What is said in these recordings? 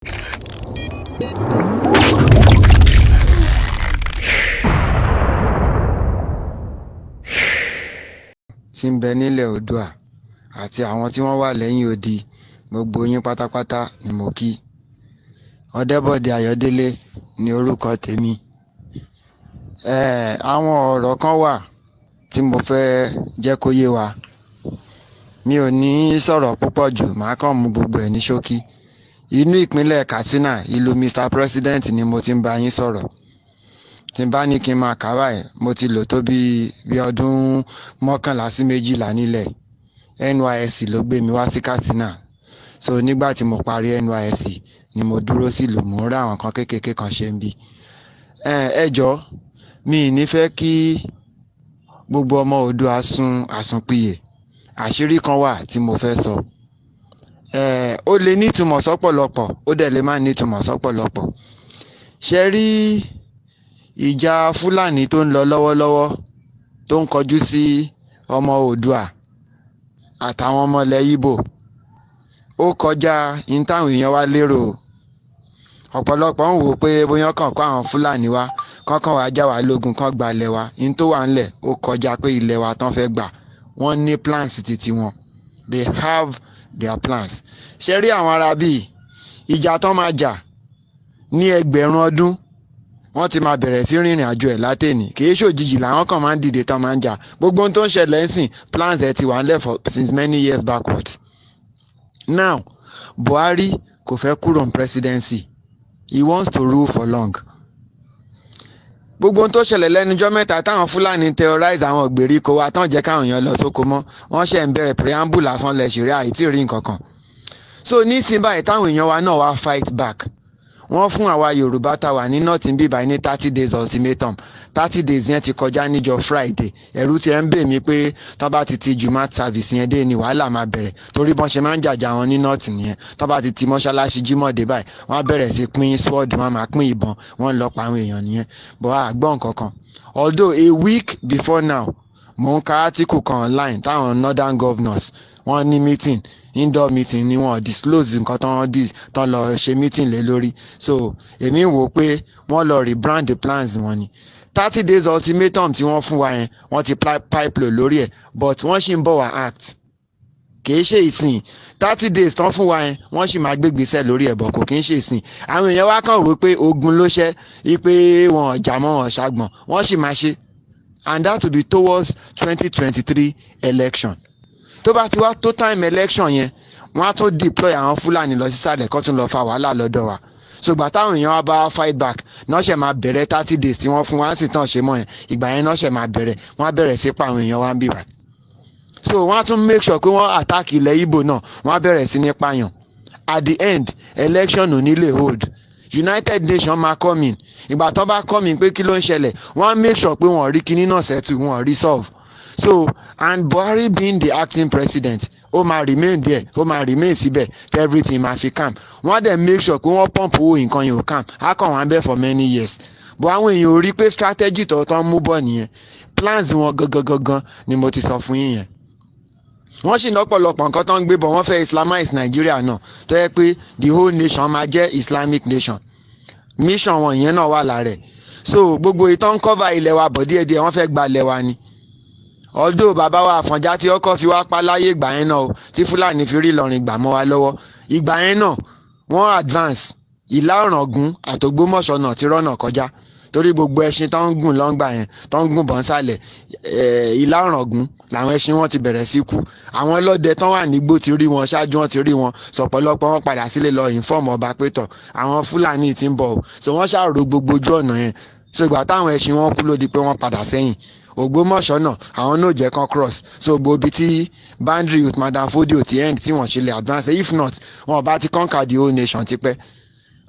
tí ń bẹ nílẹ̀ oòduà àti àwọn tí wọ́n wà lẹ́yìn odi, gbogbo yín pátápátá ni mo kí. Ọdẹ́bọ̀dé Ayọ̀délé ni orúkọ tèmi. Àwọn ọ̀rọ̀ kan wà tí mo fẹ́ jẹ́ kó yé wa. Mi ò ní sọ̀rọ̀ púpọ̀ jù, màá kàn mú gbogbo ẹ̀ ní ṣókí. Inú ìpínlẹ̀ Katsina, ìlú Mr. President ni mo ti ń bá yín sọ̀rọ̀. Tí n bá ní kí n máa kà báyìí, mo ti lò tó bí ọdún 11 sí 12 nílẹ̀. NYSC ló gbé mi wá sí Katsina. So nígbà tí mo parí NYSC ni mo dúró sílùú, mò ń rí àwọn kan kéékèèké kan ṣe ń bí. Ẹ jọ̀ọ́, mi ì ní fẹ́ kí gbogbo ọmọ Oòduà sun àsunpìyè. Àṣírí kan wà tí mo fẹ́ sọ. Ó lè nítumọ̀ sọ́pọ̀lọpọ̀, ó dẹ̀ lè má nítumọ̀ sọ́pọ̀lọpọ̀. Ṣé rí ìjà Fúlàní tó ń lọ lọ́wọ́lọ́wọ́ tó ń kọjú sí ọmọ Oòduà àtàwọn ọmọ ilẹ̀ Ìgbò, ó kọjá ní táwọn èèyàn wá lérò. Ọ̀pọ̀lọpọ̀ ń wò pé bóyá kàn kó àwọn Fúlàní wá, kọ́kàn wá já wa lógun, kán gba ilẹ̀ wa. Ní tó wà ńlẹ̀ ó kọjá pé ilẹ̀ wa tán fẹ́ gbà. Wọ́n ní plans titi wọn. They have their plans. Ṣé rí àwọn ará bíi ìjà tán máa jà ní ẹgbẹ̀rún ọdún, wọ́n ti máa bẹ̀rẹ̀ sí rìnrìn àjò ẹ̀ látẹ̀ní. Kìí ṣòjijì làwọn kan máa ń dìde tán máa ń jà. Gbogbo ohun tó ń ṣẹlẹ̀ ń sìn, plans ẹ̀ ti wà ńlẹ̀ since many years backwards. Now, Buhari kò fẹ́ kúrò ní presidency. He wants to rule for long. Gbogbo ohun tó ṣẹlẹ̀ lẹ́nujọ́ mẹ́ta táwọn Fúlàní terrorize àwọn ìgbèríko wa tán jẹ́ káwọn èèyàn lọ sóko mọ́, wọ́n ṣe ń bẹ̀rẹ̀ preamble lásán lẹ̀ ṣeré àìtí rí nǹkan kan. So nísìnyí báyìí táwọn èèyàn wa náà wá fight back. Wọ́n fún àwa Yorùbá tá wà ní north bí báyìí ní 30 days ultimatum. 30 days yẹn ti kọjá níjọ́ Friday. Ẹ̀rù ti ẹ̀ ń bè mí pé tán bá ti Jumat service yẹn dé ni wàhálà máa bẹ̀rẹ̀. Torí bọ́n ṣe máa ń jàjà wọn ní north nìyẹn. Tán bá ti mọ́ṣáláṣí Jímọ̀ dé báyìí, wọ́n á bẹ̀rẹ̀ sí pín sword, wọ́n máa pín ìbọn, wọ́n lọ pa àwọn èèyàn nìyẹn. But àgbọ̀n kankan. Although a week before now, mò ń ka article kan online táwọn northern governors wọ́n ní meeting, indoor meeting ni wọ́n disclose nǹkan tán lọ ṣe meeting lé lórí. So èmi wò pé wọ́n lọ rebrand the plans wọn ni. 30 days ultimatum tí wọ́n fún wa yẹn, wọ́n ti pipe lò lórí ẹ̀, but wọ́n ṣì ń bọ̀ wá act. Kìí ṣe ìsìn 30 days tán fún wa yẹn, wọ́n ṣì máa gbégbèsè lórí ẹ̀, bọ̀ kò kìí ṣe ìsìn. Àwọn èèyàn wá kàn rò pé ogun ló ṣẹ́, wípé wọn ò jà mọ́ wọn ṣàgbọ̀n, wọ́n ṣì máa ṣe. And that will be towards 2023 election. Tó bá ti wá tó time election yẹn, wọ́n á tún deploy àwọn Fúlàní lọ sísàlẹ̀ kó tún lọ fa wàhálà lọ́dọ̀ wa. Ṣùgbọ́n táwọn èèyàn wá bá fight back, náà ṣe máa bẹ̀rẹ̀ 30 days tí wọ́n fún wa sì tàn ṣe mọ́ yẹn. Ìgbà yẹn náà ṣe máa bẹ̀rẹ̀, wọ́n á bẹ̀rẹ̀ sí pa àwọn èèyàn wa ń bì wá. So wọ́n á tún make sure pé wọ́n attack ilẹ̀ Ìgbò náà, wọ́n á bẹ̀rẹ̀ sí ní pààyàn. At the end, election ò ní lè hold. United Nations máa come in. Ìgbà tó bá come in pé kí ló ń ṣẹlẹ̀, wọ́n á make sure pé wọ́n rí kinní náà settle, wọ́n rí solve. So, and Buhari being the acting president, ó máa remain there, ó máa remain síbẹ̀, everything máa fi calm. Wọ́n á dẹ̀ make sure pé wọ́n pump owó nǹkan yẹn ò calm. Á kàn wọ́n bẹ́ẹ̀ for many years. But àwọn èèyàn ò rí pé strategy tó tán mú bọ̀ nìyẹn. Plans wọn gangan ni mo ti sọ fún yín yẹn. Wọ́n sì lọ́pọ̀lọpọ̀ nǹkan tó ń gbé bọ̀, wọ́n fẹ́ Islamize Nigeria náà, tó yẹ pé the whole nation máa jẹ́ Islamic nation. Mission wọn yẹn náà wà lára ẹ̀. So gbogbo ìtàn cover ilẹ̀ wa bọ̀ díẹ̀díẹ̀, wọ́n fẹ́ gba ilẹ̀ wa ni. Although bàbá wa Àfọ̀njá tí ọkọ̀ fi wá pa láyé ìgbà yẹn náà o, tí Fúlàní fi rí Ìlọrin gbà mọ́ wa lọ́wọ́. Ìgbà yẹn náà wọ́n advance. Ìlà Ọ̀ràngún àtògbómọ̀ṣọ́ náà ti rọ́nà kọjá. Torí gbogbo ẹṣin tó ń gùn lọ́ngbà yẹn, tó ń gùn bọ́n sálẹ̀, Ìlà Ọ̀ràngún làwọn ẹṣin wọn ti bẹ̀rẹ̀ sí kú. Àwọn ọlọ́dẹ tán wà nígbó ti rí wọn, ṣáájú wọn ti rí wọn. Sọ̀pọ̀lọpọ̀ wọn padà sílé lọ inform ọba pé tọ̀, àwọn Fúlàní ti ń bọ̀ o. So wọ́n ṣàrò gbogbo ojú ọ̀nà yẹn. So ìgbà táwọn ẹṣin wọn kú ló di pé wọ́n padà sẹ́yìn. Ògbómọ̀ṣọ́ náà àwọn náà jẹ́ kan cross. So gbogbo ibi tí boundary with Madam Fodio ti end tí wọ́n ṣe lè advance, if not wọn bá ti conquer the whole nation tipẹ́.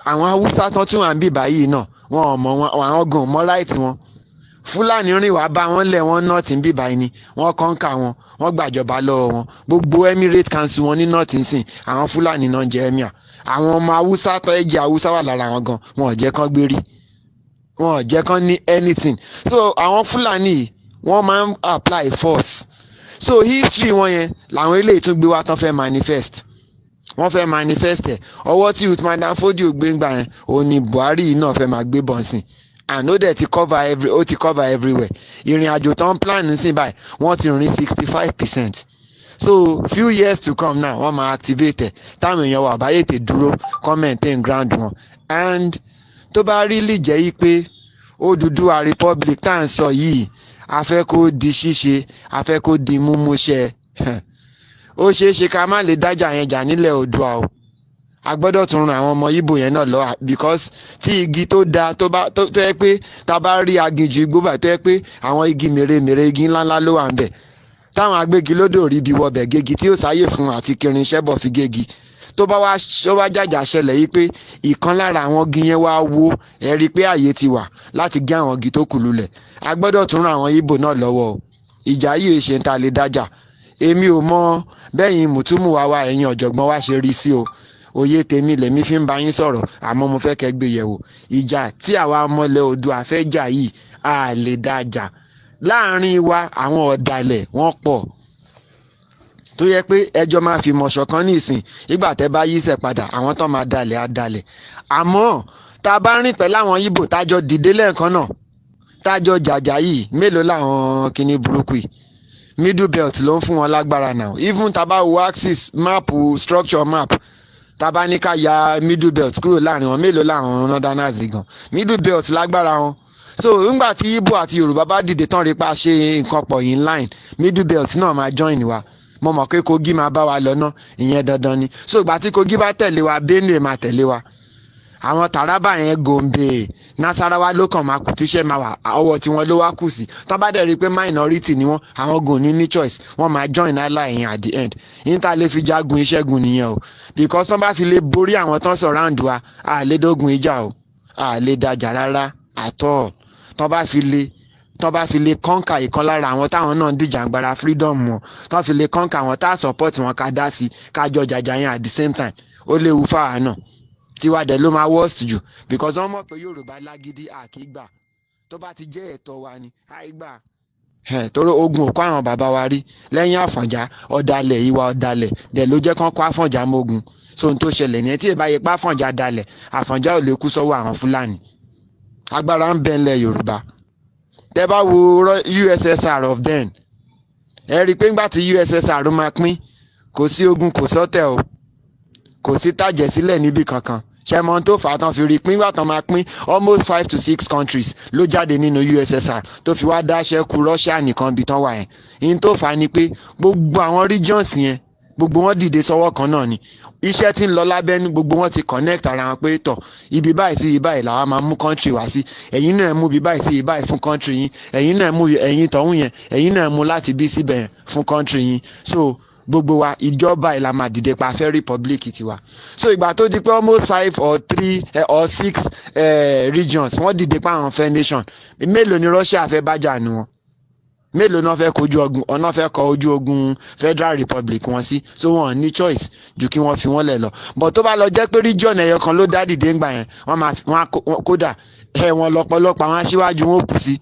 Àwọn Haúsá tán tún wà ń bì báyìí náà, wọn ò mọ̀ wọn, àwọn gan mọ́ right wọn. Fúlàní rìn wá bá wọn lẹ̀ wọ́n north ń bì báyìí ni, wọ́n conquer wọn, wọ́n gbàjọba lọ́wọ́ wọn. Gbogbo Emirate Council wọn ní north ń sìn, àwọn Fúlàní náà jẹ́ emir. Àwọn ọmọ Haúsá tó ẹ̀jẹ̀ Haúsá wà lára wọn gan, wọn ò jẹ́ kán gbérí, wọn ò jẹ́ kán ní anything. So àwọn Fúlàní wọ́n máa ń apply force. So history wọn yẹn làwọn eléyìí tún gbé wá tán fẹ́ manifest. wọ́n fẹ́ manifest ẹ̀ ọwọ́ tí Uthman Dan Fodio gbé ń gbà yẹn òun ni Buhari yìí náà fẹ́ máa gbé bọ̀nsìn and ó dẹ̀ ti cover everywhere ìrìn àjò tó ń plan nísìn báyìí wọ́n ti rìn 65%. So few years to come now wọ́n máa activate ẹ̀ táwọn èèyàn wà báyé tè dúró kọ́ maintain ground wọn. And tó bá really jẹ́ yí pé Odùduwà Republic tá à ń sọ yìí a fẹ́ kó di ṣíṣe a fẹ́ kó di múmúṣẹ ó ṣeé ṣe ká má lè dájà yẹn jà nílẹ̀ Oòduà o. A gbọ́dọ̀ tún ran àwọn ọmọ Ìgbò yẹn náà lọ because tí igi tó da tó yẹ pé tá a bá rí aginjù igbó báyìí tó yẹ pé àwọn igi mèremère igi ńláńlá ló wà ń bẹ̀ táwọn agbégilódò rí bí wọbẹ̀ gégi tí ó sáyè fún àti kiri iṣẹ́ bọ̀ fi gégi tó bá wá jàjà ṣẹlẹ̀ yìí pé ìkan lára àwọn igi yẹn wá wó ẹ rí i pé àyè ti wà láti gé àwọn igi tó kù lulẹ̀. A gbọ́dọ̀ tún ran àwọn Ìgbò náà lọ́wọ́ o. Ìjà yìí ṣe ń ta lè dájà èmi ò mọ bẹ́yìn mùtúmùwà wa ẹ̀yin ọ̀jọ̀gbọ́n wa ṣe rí sí o òye tèmi lèmi fi ń bá yín sọ̀rọ̀ àmọ́ mo fẹ́ kẹ́ gbé yẹ̀wò ìjà tí àwa ọmọlẹ̀ Oòduà fẹ́ jà yìí a lè dájà láàrin wa àwọn ọ̀dàlẹ̀ wọ́n pọ̀ tó yẹ pé ẹjọ́ máa fi mọ̀ṣọ̀ kan ní ìsìn ìgbà tẹ́ bá yíṣẹ́ padà àwọn tó máa dalẹ̀ á dalẹ̀ àmọ́ tá a bá rìn pẹ̀lú àwọn Ìgbò tájọ dìde lẹ́ẹ̀kan náà tájọ jàjà yìí mélòó làwọn kinní burúkú yìí middle belt ló ń fún wọn lágbára now even tá a bá wo axis map structure map tá a bá ní ká ya middle belt kúrò láàrin wọn mélòó làwọn northerners gan middle belt lágbára wọn. So ńgbà tí Ìgbò àti Yorùbá bá dìde tán rí pa ṣe nǹkan pọ̀ in line middle belt náà máa join wa mo mọ̀ pé Kogi máa bá wa lọ ná ìyẹn dandan ni. So ìgbà tí Kogi bá tẹ̀lé wa Benue máa tẹ̀lé wa àwọn Taraba yẹn Gombe Nasarawa ló kàn máa kù tíṣẹ́ máa wà ọwọ́ tí wọ́n ló wá kù sí tán bá dẹ̀ rí i pé minority ni wọ́n àwọn gùn ní choice wọ́n máa join ally yẹn at the end yín tá lè fi jagun ìṣẹ́gun nìyẹn o because tán bá fi lè borí àwọn tán surround wa a lè dógun ìjà o a lè dájà rárá at all tán bá fi lè kọ́ńkà ìkan lára àwọn táwọn náà ń dìjàǹgbara freedom wọn tán fi lè kọ́ńkà àwọn tá support wọn ká dá sí ká jọ jàjà yẹn at the same time ó léwu fáwa náà tiwa dẹ̀ ló máa worst jù because wọ́n mọ̀ pé Yorùbá lágídí àkígbà tó bá ti jẹ́ ẹ̀tọ́ wa ni àìgbà torí ogun òkú àwọn bàbá wa rí lẹ́yìn Àfọ̀njá ọ̀dàlẹ̀ ìwà ọ̀dàlẹ̀ dẹ̀ ló jẹ́ kán kó Àfọ̀njá mógun so ohun tó ṣẹlẹ̀ ní tí ì bá yẹ pé Àfọ̀njá dalẹ̀ Àfọ̀njá ò lè kú sọ́wọ́ àwọn Fúlàní agbára ń bẹ ńlẹ̀ Yorùbá tẹ́ bá wo USSR of then ẹ rí i pé ńgbà tí USSR máa pín kò sí ogun kò sọ́tẹ̀ o kò sí tàjẹ̀ sílẹ̀ níbì kankan ṣẹ́mọ́ tó fà á tán fi rí i pín ìgbà tán máa pín almost 5 to 6 countries ló jáde nínú USSR tó fi wá dáṣẹ́ ku Russia nìkan bí tán wà yẹn ìyẹn tó fà á ni pé gbogbo àwọn regions yẹn gbogbo wọn dìde sọ́wọ́ kan náà ni iṣẹ́ tí ń lọ lábẹ́nú gbogbo wọn ti connect ara wọn pé tọ̀ ibi báyìí sí ibi báyìí làwọn máa mú country wá sí ẹ̀yin náà mú ibi báyìí sí ibi báyìí fún country yín ẹ̀yin náà mú ẹ̀yin tọ̀hún yẹn ẹ̀yin náà mú láti bí síbẹ̀ yẹn fún country yín so gbogbo wa ìjọba ìlà máa dìde pa fẹ́ republic tiwa so ìgbà tó di pé almost 5 or 3 or 6 regions wọ́n dìde pa àwọn fẹ́ nation mélòó ni Russia fẹ́ bájà nu wọn mélòó náà fẹ́ kojú ogun ọ̀nà fẹ́ kọ ojú ogun Federal Republic wọn sí so wọn ní choice ju kí wọ́n fi wọ́n lẹ̀ lọ but tó bá lọ jẹ́ pé region ẹ̀yọ kan ló dá dìde ńgbà yẹn wọ́n kódà wọn lọ́pọ̀lọpọ̀ àwọn aṣíwájú wọn kù sí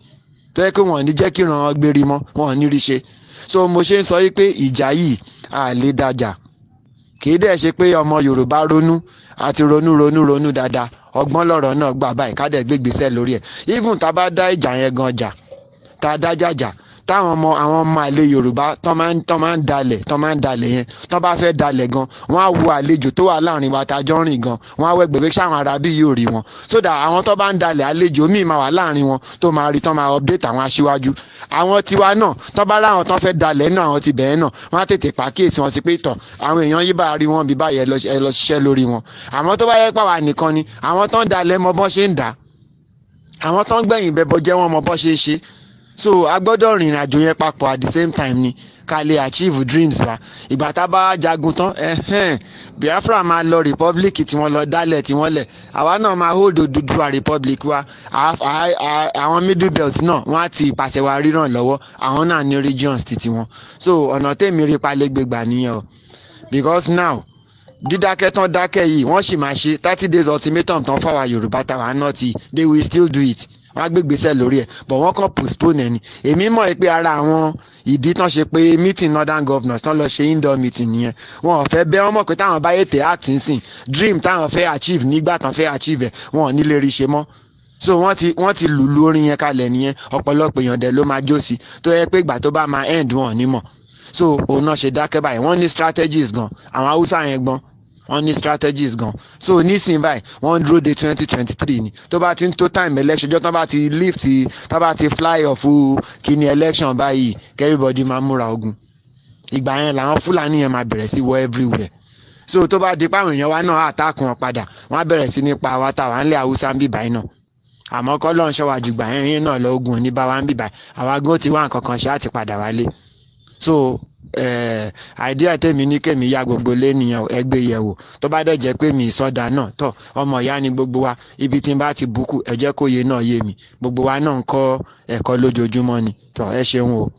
tó yẹ pé wọ́n ní jẹ́ kí ràn án gbérí mọ́ wọn ní rí ṣe so mo ṣe ń sọ yìí pé ìjà yìí a lè dájà kì í dẹ̀ ṣe pé ọmọ Yorùbá ronú àti ronú dáadáa ọgbọ́n lọ̀rọ̀ náà gbà báyìí ká dẹ̀ gbégbèsè lórí ẹ̀ even tá a bá dá ìjà yẹn gan jà tá a dá jàjà táwọn ọmọ àlè Yorùbá tán máa ń dalẹ̀ yẹn tán bá fẹ́ dalẹ̀ gan wọ́n á wo àlejò tó wà láàrin wa tájọ́ rìn gan wọ́n á wẹ́gbẹ̀ pé sáwọn arábí yóò rí wọn so that àwọn tó bá ń dalẹ̀ àlejò míì máa wà láàrin wọn tó máa rí tán máa update àwọn aṣíwájú àwọn tiwa náà tán bá láwọn tán fẹ́ dalẹ̀ náà àwọn ti bẹ̀ẹ́ náà wọ́n á tètè pàkíyèsí wọn sí pé tọ̀ àwọn èèyàn yìí bá rí wọn bí báyìí ẹ lọ ṣiṣẹ́ lórí wọn àmọ́ tó bá yẹ pàwà nìkan ni àwọn tán dalẹ̀ mọ bọ́n ṣe ń dà àwọn tán gbẹ̀yìn bẹbọ jẹ́ wọn mọ bọ́n ṣe ń ṣe so a gbọ́dọ̀ rìnrìn àjò yẹn papọ̀ at the same time ni ká lè achieve dreams wa ìgbà tá a bá jagun tán Biafra máa lọ republic tí wọ́n lọ dálẹ̀ tí wọ́n lẹ̀ àwa náà máa hold Odùduwà republic wa àwọn middle belt náà wọ́n á ti ìpàṣẹ wa ríran lọ́wọ́ àwọn náà ní regions títí wọn so ọ̀nà tèmi rí palégbègbà nìyẹn o because now dídákẹ́ tán dákẹ́ yìí wọ́n sì máa ṣe 30 days ultimatum tán fáwa Yorùbá táwa náà ti they will still do it wọ́n á gbé gbèsè lórí ẹ̀ but wọ́n kàn postpone ẹ̀ ni. Èmi mọ̀ pé ara àwọn ìdí tán ṣe pé meeting northern governors tán lọ ṣe indoor meeting nìyẹn. Wọn ò fẹ́ bẹ́ẹ̀, wọ́n mọ̀ pé táwọn bá yètè àtìsìn dream táwọn fẹ́ achieve nígbà tán fẹ́ achieve ẹ̀ wọn ò ní lè rí ṣe mọ́. So wọ́n ti lùlù orin yẹn kalẹ̀ nìyẹn, ọ̀pọ̀lọpọ̀ èèyàn dẹ̀ ló máa jó sí tó yẹ pé ìgbà tó bá máa end wọn ò ní mọ̀. So òun náà ṣe dákẹ́ báyìí. Wọ́n ní strategies gan, àwọn Haúsá yẹn gbọ́n, wọ́n ní strategies gan. So nísìnyí báyìí wọ́n dúró de 2023 ni, tó bá ti ń tó time election jọ́ tán bá ti lift tán bá ti fly off kíní election báyìí everybody máa múra ogun. Ìgbà yẹn làwọn Fúlàní yẹn máa bẹ̀rẹ̀ sí wọ everywhere. So tó bá di páwọn èèyàn wa náà attack wọn padà, wọ́n á bẹ̀rẹ̀ sí nípa wa táwa ńlẹ̀ Haúsá ń bì báyìí náà. Àmọ́ kọ́ lọ́n ṣọ́ wa jùgbà yẹn náà lọ ogun ní bá wa ń bì báyìí, àwa gbọ́ ti wá nǹkan kan ṣe àti padà wálé. So idea tèmi ní kèmí ya gbogbo lé nìyẹn ẹgbẹ́ yẹ̀wò, tó bá dẹ̀ jẹ́ pé mi ìsọdà náà tọ̀ ọmọ ìyá ni gbogbo wa, ibi tí n bá ti bùkù ẹ jẹ́ kó yé náà yé mi, gbogbo wa náà ń kọ́ ẹ̀kọ́ lójoojúmọ́ ni tọ̀ ẹ ṣeun o.